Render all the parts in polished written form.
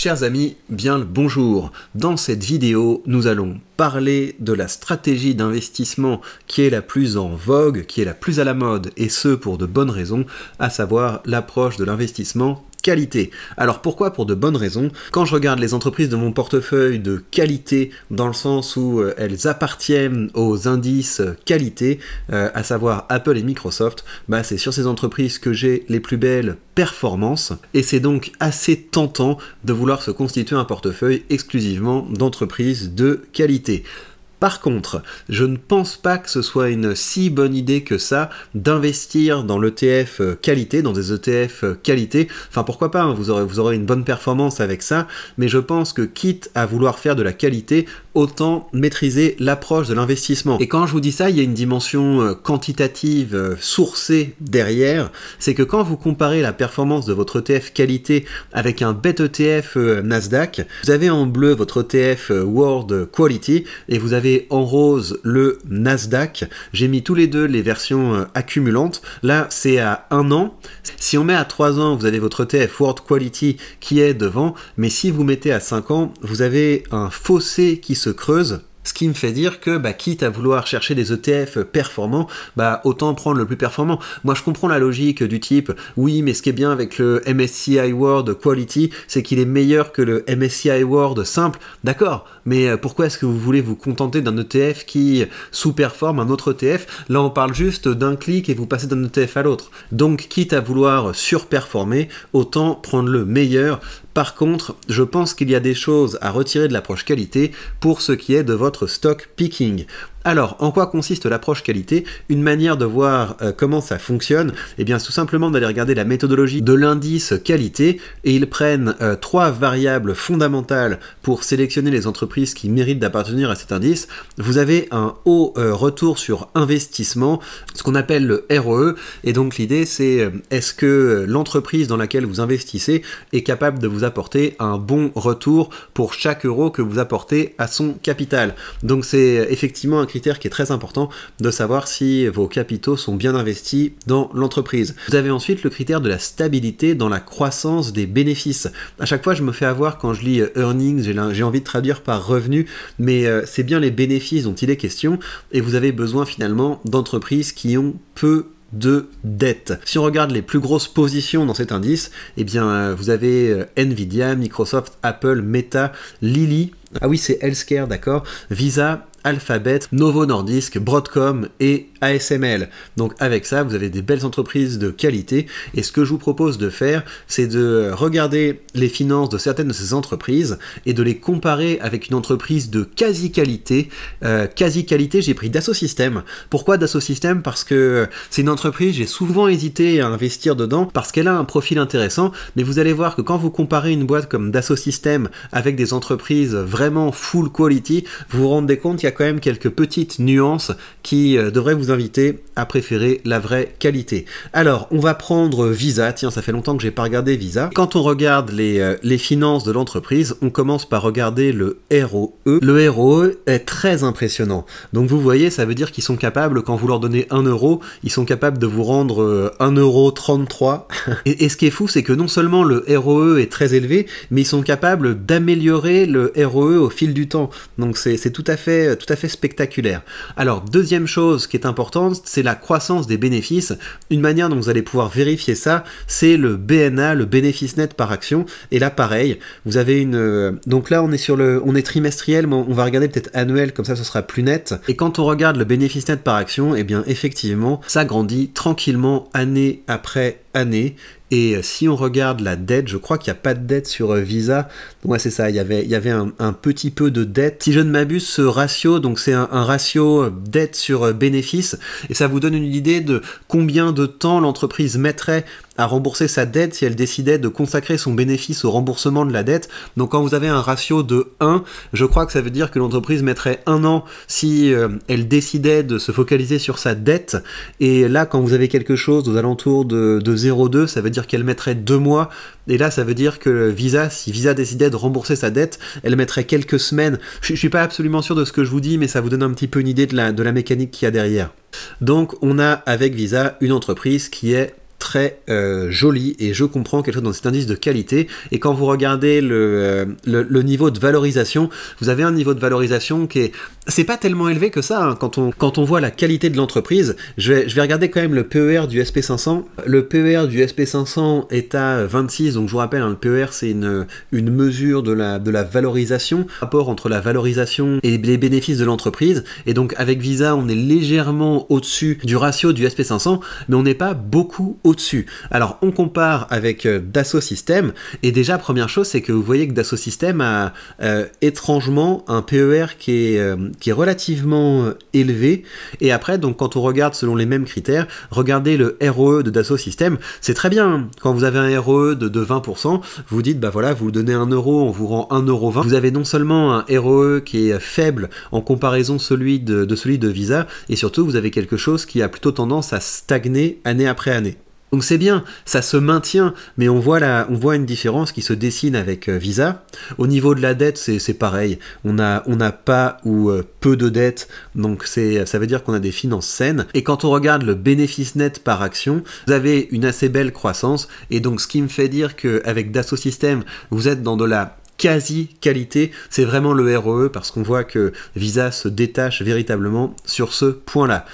Chers amis, bien le bonjour. Dans cette vidéo, nous allons parler de la stratégie d'investissement qui est la plus en vogue, qui est la plus à la mode, et ce pour de bonnes raisons, à savoir l'approche de l'investissement qualité. Alors pourquoi pour de bonnes raisons? Quand je regarde les entreprises de mon portefeuille de qualité, dans le sens où elles appartiennent aux indices qualité, à savoir Apple et Microsoft, c'est sur ces entreprises que j'ai les plus belles performances, et c'est donc assez tentant de vouloir se constituer un portefeuille exclusivement d'entreprises de qualité. Par contre, je ne pense pas que ce soit une si bonne idée que ça d'investir dans l'ETF qualité, dans des ETF qualité. Enfin, pourquoi pas, hein, vous aurez une bonne performance avec ça, mais je pense que quitte à vouloir faire de la qualité, autant maîtriser l'approche de l'investissement. Et quand je vous dis ça, il y a une dimension quantitative sourcée derrière, c'est que quand vous comparez la performance de votre ETF qualité avec un bet ETF Nasdaq, vous avez en bleu votre ETF World Quality et vous avez en rose le Nasdaq. J'ai mis tous les deux les versions accumulantes. Là, c'est à 1 an. Si on met à 3 ans, vous avez votre ETF World Quality qui est devant, mais si vous mettez à 5 ans, vous avez un fossé qui se creuse. Ce qui me fait dire que, quitte à vouloir chercher des ETF performants, autant prendre le plus performant. Moi, je comprends la logique du type, oui, mais ce qui est bien avec le MSCI World Quality, c'est qu'il est meilleur que le MSCI World simple. D'accord, mais pourquoi est-ce que vous voulez vous contenter d'un ETF qui sous-performe un autre ETF? Là, on parle juste d'un clic et vous passez d'un ETF à l'autre. Donc, quitte à vouloir surperformer, autant prendre le meilleur. Par contre, je pense qu'il y a des choses à retirer de l'approche qualité pour ce qui est de votre stock picking. Alors, en quoi consiste l'approche qualité? Une manière de voir comment ça fonctionne, c'est tout simplement d'aller regarder la méthodologie de l'indice qualité, et ils prennent 3 variables fondamentales pour sélectionner les entreprises qui méritent d'appartenir à cet indice. Vous avez un haut retour sur investissement, ce qu'on appelle le ROE, et donc l'idée c'est est-ce que l'entreprise dans laquelle vous investissez est capable de vous apporter un bon retour pour chaque euro que vous apportez à son capital. Donc c'est effectivement un critère qui est très important de savoir si vos capitaux sont bien investis dans l'entreprise. Vous avez ensuite le critère de la stabilité dans la croissance des bénéfices. À chaque fois, je me fais avoir quand je lis earnings, j'ai envie de traduire par revenu, mais c'est bien les bénéfices dont il est question, et vous avez besoin finalement d'entreprises qui ont peu de dettes. Si on regarde les plus grosses positions dans cet indice, vous avez Nvidia, Microsoft, Apple, Meta, Lilly, ah oui c'est Healthcare, d'accord, Visa, Alphabet, Novo Nordisk, Broadcom et ASML. Donc avec ça, vous avez des belles entreprises de qualité, et ce que je vous propose de faire, c'est de regarder les finances de certaines de ces entreprises et de les comparer avec une entreprise de quasi-qualité. Quasi-qualité, j'ai pris Dassault Systèmes. Pourquoi Dassault Systèmes? Parce que c'est une entreprise, j'ai souvent hésité à investir dedans, parce qu'elle a un profil intéressant, mais vous allez voir que quand vous comparez une boîte comme Dassault Systèmes avec des entreprises vraiment full quality, vous vous rendez compte qu'il y a quand même quelques petites nuances qui devraient vous inviter à préférer la vraie qualité. Alors, on va prendre Visa. Tiens, ça fait longtemps que j'ai pas regardé Visa. Quand on regarde les finances de l'entreprise, on commence par regarder le ROE. Le ROE est très impressionnant. Donc vous voyez, ça veut dire qu'ils sont capables, quand vous leur donnez 1 euro, ils sont capables de vous rendre 1,33 €. Et ce qui est fou, c'est que non seulement le ROE est très élevé, mais ils sont capables d'améliorer le ROE au fil du temps. Donc c'est tout à fait spectaculaire. Alors, deuxième chose qui est importante, c'est la croissance des bénéfices. Une manière dont vous allez pouvoir vérifier ça, c'est le BNA, le bénéfice net par action. Et là, pareil, vous avez donc là, on est trimestriel, mais on va regarder peut-être annuel, comme ça, ce sera plus net. Et quand on regarde le bénéfice net par action, effectivement, ça grandit tranquillement année après année. Et si on regarde la dette, je crois qu'il n'y a pas de dette sur Visa. Ouais, c'est ça, il y avait un petit peu de dette. Si je ne m'abuse, ce ratio, donc c'est un ratio dette sur bénéfice, et ça vous donne une idée de combien de temps l'entreprise mettrait à rembourser sa dette si elle décidait de consacrer son bénéfice au remboursement de la dette. Donc quand vous avez un ratio de 1, je crois que ça veut dire que l'entreprise mettrait 1 an si elle décidait de se focaliser sur sa dette. Et là, quand vous avez quelque chose aux alentours de 0,2, ça veut dire qu'elle mettrait 2 mois. Et là, ça veut dire que Visa, si Visa décidait de rembourser sa dette, elle mettrait quelques semaines. Je suis pas absolument sûr de ce que je vous dis, mais ça vous donne un petit peu une idée de la mécanique qu'il y a derrière. Donc, on a avec Visa une entreprise qui est très joli et je comprends quelque chose dans cet indice de qualité. Et quand vous regardez le niveau de valorisation, vous avez un niveau de valorisation qui est... C'est pas tellement élevé que ça, hein. Quand on voit la qualité de l'entreprise, je vais regarder quand même le PER du SP500. Le PER du SP500 est à 26, donc je vous rappelle, hein, le PER c'est une mesure de la valorisation, rapport entre la valorisation et les bénéfices de l'entreprise. Et donc avec Visa, on est légèrement au-dessus du ratio du SP500, mais on n'est pas beaucoup au-dessus. Alors on compare avec Dassault Systèmes, et déjà première chose, c'est que vous voyez que Dassault Systèmes a étrangement un PER qui est relativement élevé, et après donc quand on regarde selon les mêmes critères, regardez le ROE de Dassault Systèmes, c'est très bien, quand vous avez un ROE de 20%, vous dites bah voilà, vous donnez 1 euro, on vous rend 1,20 €, vous avez non seulement un ROE qui est faible en comparaison de celui de Visa, et surtout vous avez quelque chose qui a plutôt tendance à stagner année après année. Donc c'est bien, ça se maintient, mais on voit une différence qui se dessine avec Visa. Au niveau de la dette, c'est pareil. On n'a pas ou peu de dette, donc ça veut dire qu'on a des finances saines. Et quand on regarde le bénéfice net par action, vous avez une assez belle croissance. Et donc ce qui me fait dire qu'avec Dassault Systèmes, vous êtes dans de la quasi-qualité, c'est vraiment le ROE, parce qu'on voit que Visa se détache véritablement sur ce point-là.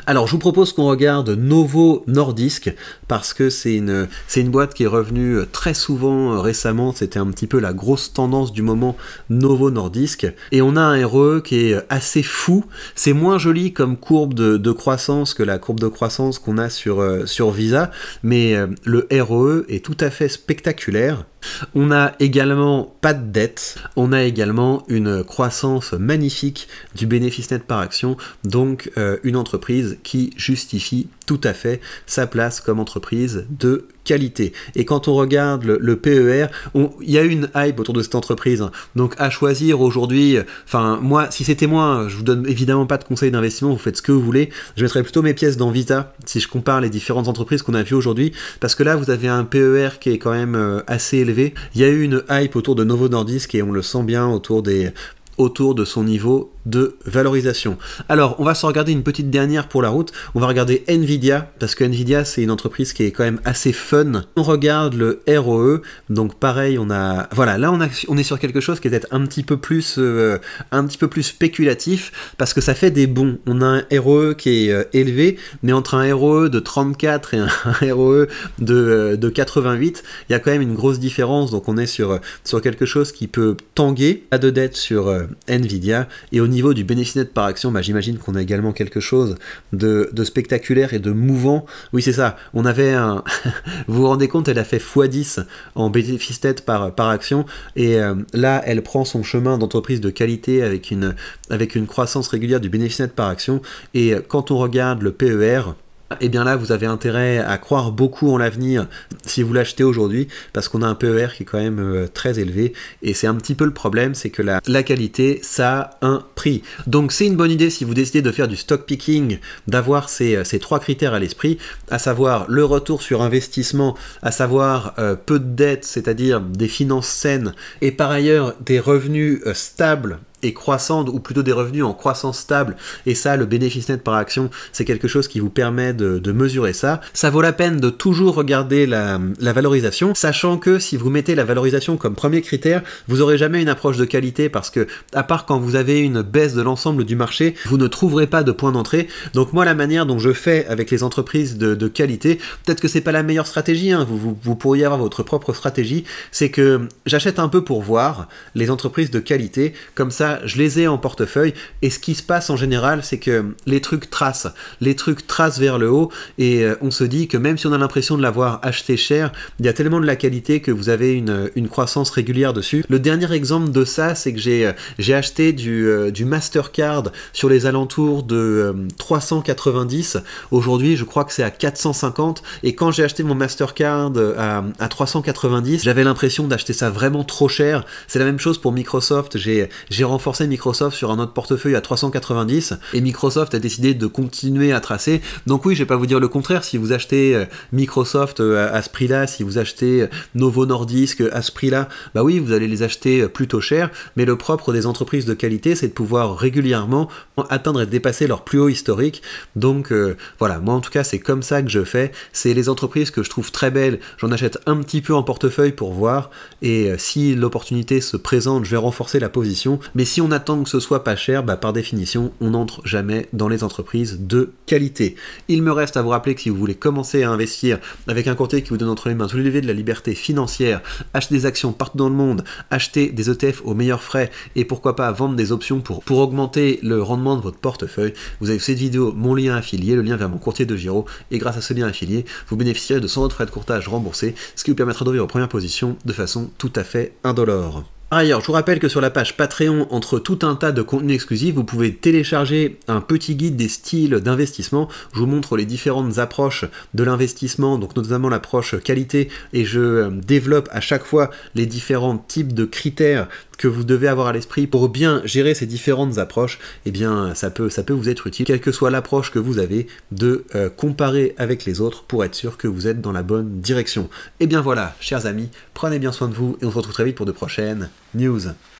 Alors je vous propose qu'on regarde Novo Nordisk, parce que c'est une boîte qui est revenue très souvent récemment, c'était un petit peu la grosse tendance du moment, Novo Nordisk, et on a un ROE qui est assez fou. C'est moins joli comme courbe de croissance que la courbe de croissance qu'on a sur Visa, mais le ROE est tout à fait spectaculaire. On a également pas de dette, on a également une croissance magnifique du bénéfice net par action, donc une entreprise qui justifie tout à fait sa place comme entreprise de qualité. Et quand on regarde le PER, il y a une hype autour de cette entreprise, hein. Donc à choisir aujourd'hui, enfin moi, si c'était moi, je vous donne évidemment pas de conseils d'investissement, vous faites ce que vous voulez, je mettrais plutôt mes pièces dans Visa, si je compare les différentes entreprises qu'on a vues aujourd'hui, parce que là vous avez un PER qui est quand même assez élevé. Il y a eu une hype autour de Novo Nordisk et on le sent bien autour de son niveau de valorisation. Alors, on va se regarder une petite dernière pour la route. On va regarder Nvidia, parce que Nvidia, c'est une entreprise qui est quand même assez fun. On regarde le ROE, donc pareil, voilà, là on est sur quelque chose qui est peut-être un petit peu plus spéculatif, parce que ça fait des bons. On a un ROE qui est élevé, mais entre un ROE de 34 et un ROE de 88, il y a quand même une grosse différence, donc on est sur quelque chose qui peut tanguer. Pas de dette sur Nvidia, et au niveau du bénéfice net par action, bah, j'imagine qu'on a également quelque chose de spectaculaire et de mouvant. Oui, c'est ça, on avait un... vous vous rendez compte, elle a fait x10 en bénéfice net par action, et là, elle prend son chemin d'entreprise de qualité avec une croissance régulière du bénéfice net par action, et quand on regarde le PER, et bien là vous avez intérêt à croire beaucoup en l'avenir si vous l'achetez aujourd'hui, parce qu'on a un PER qui est quand même très élevé, et c'est un petit peu le problème, c'est que la qualité, ça a un prix. Donc c'est une bonne idée si vous décidez de faire du stock picking, d'avoir ces trois critères à l'esprit, à savoir le retour sur investissement, à savoir peu de dettes, c'est-à-dire des finances saines, et par ailleurs des revenus stables et croissante, ou plutôt des revenus en croissance stable, et ça, le bénéfice net par action, c'est quelque chose qui vous permet de mesurer ça. Ça vaut la peine de toujours regarder la valorisation, sachant que si vous mettez la valorisation comme premier critère, vous n'aurez jamais une approche de qualité, parce que, à part quand vous avez une baisse de l'ensemble du marché, vous ne trouverez pas de point d'entrée. Donc moi, la manière dont je fais avec les entreprises de qualité, peut-être que c'est pas la meilleure stratégie, hein, vous pourriez avoir votre propre stratégie, c'est que j'achète un peu pour voir les entreprises de qualité, comme ça, je les ai en portefeuille, et ce qui se passe en général, c'est que les trucs tracent vers le haut, et on se dit que même si on a l'impression de l'avoir acheté cher, il y a tellement de la qualité que vous avez une croissance régulière dessus. Le dernier exemple de ça, c'est que j'ai acheté du Mastercard sur les alentours de 390, aujourd'hui je crois que c'est à 450, et quand j'ai acheté mon Mastercard à 390, j'avais l'impression d'acheter ça vraiment trop cher. C'est la même chose pour Microsoft, j'ai renforcé renforcer Microsoft sur un autre portefeuille à 390 et Microsoft a décidé de continuer à tracer. Donc oui, je vais pas vous dire le contraire, si vous achetez Microsoft à ce prix-là, si vous achetez Novo Nordisk à ce prix-là, bah oui, vous allez les acheter plutôt cher, mais le propre des entreprises de qualité, c'est de pouvoir régulièrement atteindre et dépasser leur plus haut historique. Donc voilà, moi en tout cas, c'est comme ça que je fais. C'est les entreprises que je trouve très belles, j'en achète un petit peu en portefeuille pour voir, et si l'opportunité se présente, je vais renforcer la position. Mais si on attend que ce soit pas cher, bah par définition, on n'entre jamais dans les entreprises de qualité. Il me reste à vous rappeler que si vous voulez commencer à investir avec un courtier qui vous donne entre les mains tous les leviers de la liberté financière, acheter des actions partout dans le monde, acheter des ETF aux meilleurs frais et pourquoi pas vendre des options pour augmenter le rendement de votre portefeuille, vous avez cette vidéo, mon lien affilié, le lien vers mon courtier de Giro, et grâce à ce lien affilié, vous bénéficierez de 100 euros de frais de courtage remboursés, ce qui vous permettra d'ouvrir aux premières positions de façon tout à fait indolore. Par ailleurs, je vous rappelle que sur la page Patreon, entre tout un tas de contenus exclusifs, vous pouvez télécharger un petit guide des styles d'investissement. Je vous montre les différentes approches de l'investissement, donc notamment l'approche qualité, et je développe à chaque fois les différents types de critères que vous devez avoir à l'esprit pour bien gérer ces différentes approches. Eh bien, ça peut vous être utile, quelle que soit l'approche que vous avez, de comparer avec les autres pour être sûr que vous êtes dans la bonne direction. Et bien voilà, chers amis, prenez bien soin de vous et on se retrouve très vite pour de prochaines news.